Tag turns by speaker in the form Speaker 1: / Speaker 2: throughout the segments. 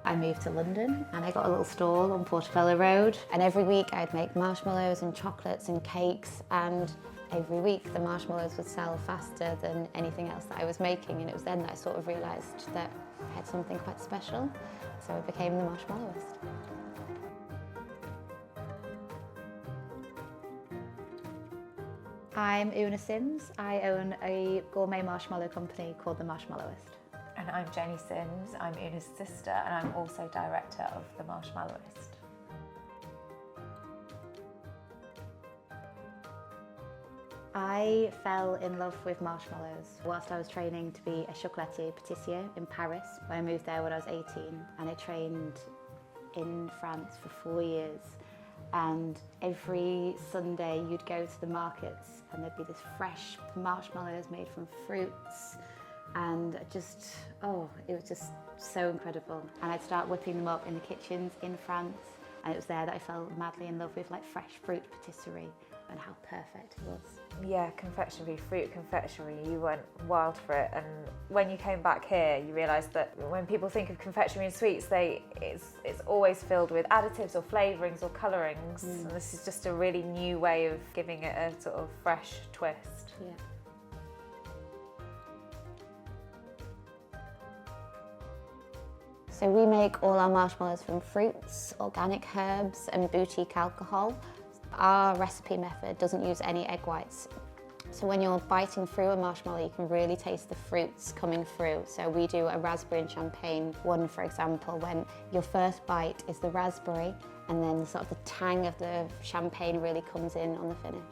Speaker 1: I moved to London and I got a little stall on Portobello Road, and every week I'd make marshmallows and chocolates and cakes, and every week the marshmallows would sell faster than anything else that I was making, and it was then that I sort of realised that I had something quite special, so I became the Marshmallowist. I'm Oonagh Simms. I own a gourmet marshmallow company called the Marshmallowist.
Speaker 2: And I'm Jenny Simms. I'm Oonagh's sister, and I'm also director of the Marshmallowist.
Speaker 1: I fell in love with marshmallows whilst I was training to be a chocolatier pâtissier in Paris. I moved there when I was 18, and I trained in France for 4 years. And every Sunday you'd go to the markets and there'd be this fresh marshmallows made from fruits, and it was just so incredible. And I'd start whipping them up in the kitchens in France, and it was there that I fell madly in love with like fresh fruit patisserie and how perfect it was.
Speaker 2: Yeah, confectionery, fruit confectionery, you went wild for it. And when you came back here, you realised that when people think of confectionery and sweets, it's always filled with additives or flavourings or colourings. And this is just a really new way of giving it a sort of fresh twist.
Speaker 1: Yeah. So we make all our marshmallows from fruits, organic herbs and boutique alcohol. Our recipe method doesn't use any egg whites. So when you're biting through a marshmallow, you can really taste the fruits coming through. So we do a raspberry and champagne one, for example, when your first bite is the raspberry, and then sort of the tang of the champagne really comes in on the finish.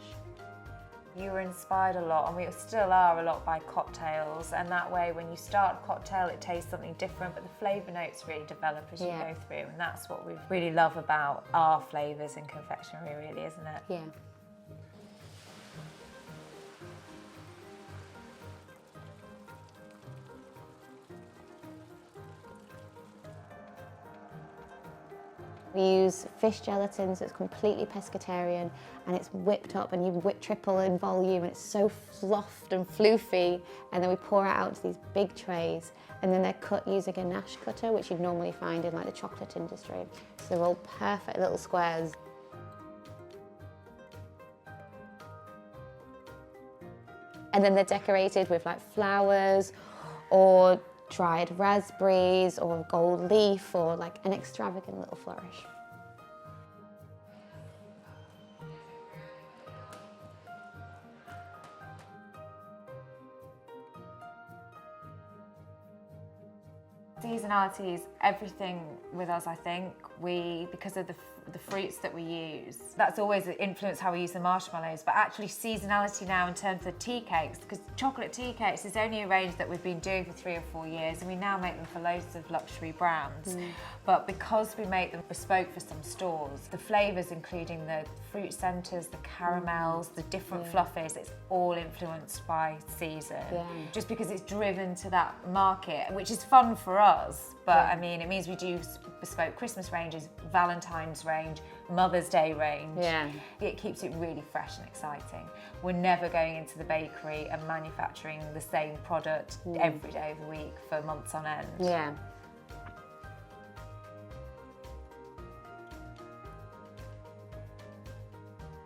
Speaker 2: You were inspired a lot, and we still are a lot, by cocktails, and that way when you start a cocktail it tastes something different, but the flavour notes really develop as you go through, and that's what we really love about our flavours in confectionery, really, isn't it?
Speaker 1: Yeah. We use fish gelatin, so it's completely pescatarian, and it's whipped up, and you whip triple in volume, and it's so fluffed and floofy, and then we pour it out to these big trays, and then they're cut using a ganache cutter, which you'd normally find in like the chocolate industry. So they're all perfect little squares. And then they're decorated with like flowers or dried raspberries or gold leaf or like an extravagant little flourish.
Speaker 2: Seasonality is everything with us, I think. Because of the fruits that we use, that's always influenced how we use the marshmallows, but actually seasonality now in terms of tea cakes, because chocolate tea cakes is only a range that we've been doing for 3 or 4 years, and we now make them for loads of luxury brands. But because we make them bespoke for some stores, the flavours, including the fruit centres, the caramels, the different fluffies, it's all influenced by season. Just because it's driven to that market, which is fun for us, but I mean, it means we do bespoke Christmas ranges, Valentine's range, Mother's Day range. It keeps it really fresh and exciting. We're never going into the bakery and manufacturing the same product every day of the week for months on end.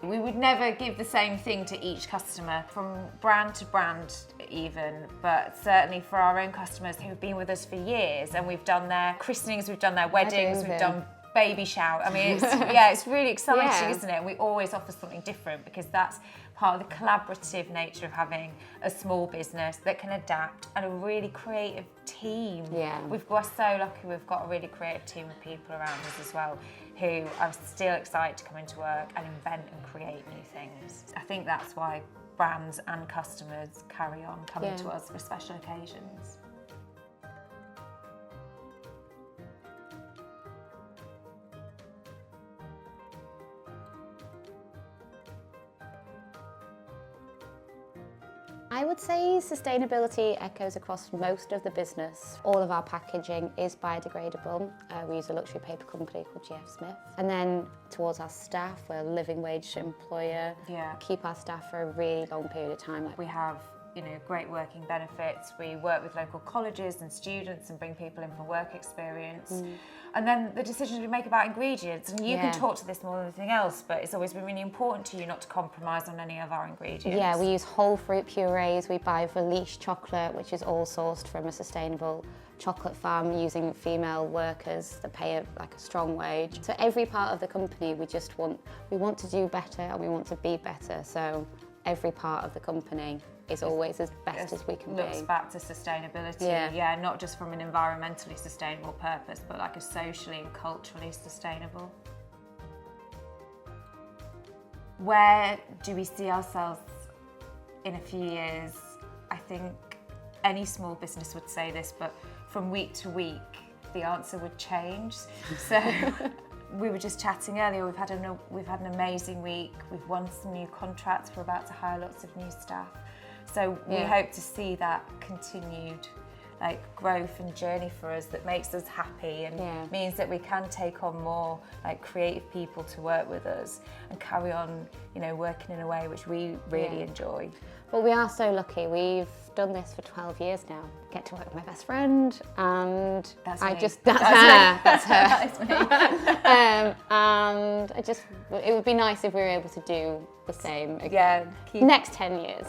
Speaker 2: We would never give the same thing to each customer, from brand to brand even, but certainly for our own customers who've been with us for years, and we've done their christenings, we've done their weddings, we've done baby shower. I mean, it's really exciting, isn't it? And we always offer something different, because that's part of the collaborative nature of having a small business that can adapt, and a really creative team. We're so lucky we've got a really creative team of people around us as well, who are still excited to come into work and invent and create new things. I think that's why brands and customers carry on coming to us for special occasions.
Speaker 1: I would say sustainability echoes across most of the business. All of our packaging is biodegradable. We use a luxury paper company called GF Smith. And then towards our staff, we're a living wage employer.
Speaker 2: Yeah.
Speaker 1: Keep our staff for a really long period of time.
Speaker 2: We have great working benefits. We work with local colleges and students and bring people in for work experience. And then the decisions we make about ingredients, and you can talk to this more than anything else, but it's always been really important to you not to compromise on any of our ingredients.
Speaker 1: Yeah, we use whole fruit purees. We buy Valish chocolate, which is all sourced from a sustainable chocolate farm using female workers that pay a strong wage. So every part of the company, we want to do better and we want to be better. So every part of the company is always as best as we can be.
Speaker 2: Looks back to sustainability, not just from an environmentally sustainable purpose, but like a socially and culturally sustainable. Where do we see ourselves in a few years? I think any small business would say this, but from week to week, the answer would change. So we were just chatting earlier, we've had an amazing week. We've won some new contracts. We're about to hire lots of new staff. So we hope to see that continued growth and journey for us that makes us happy and means that we can take on more creative people to work with us and carry on, working in a way which we really enjoy.
Speaker 1: Well, we are so lucky. We've done this for 12 years now. I get to work with my best friend, and
Speaker 2: that's
Speaker 1: her.
Speaker 2: That's me.
Speaker 1: And it would be nice if we were able to do the same again.
Speaker 2: Yeah,
Speaker 1: next 10 years.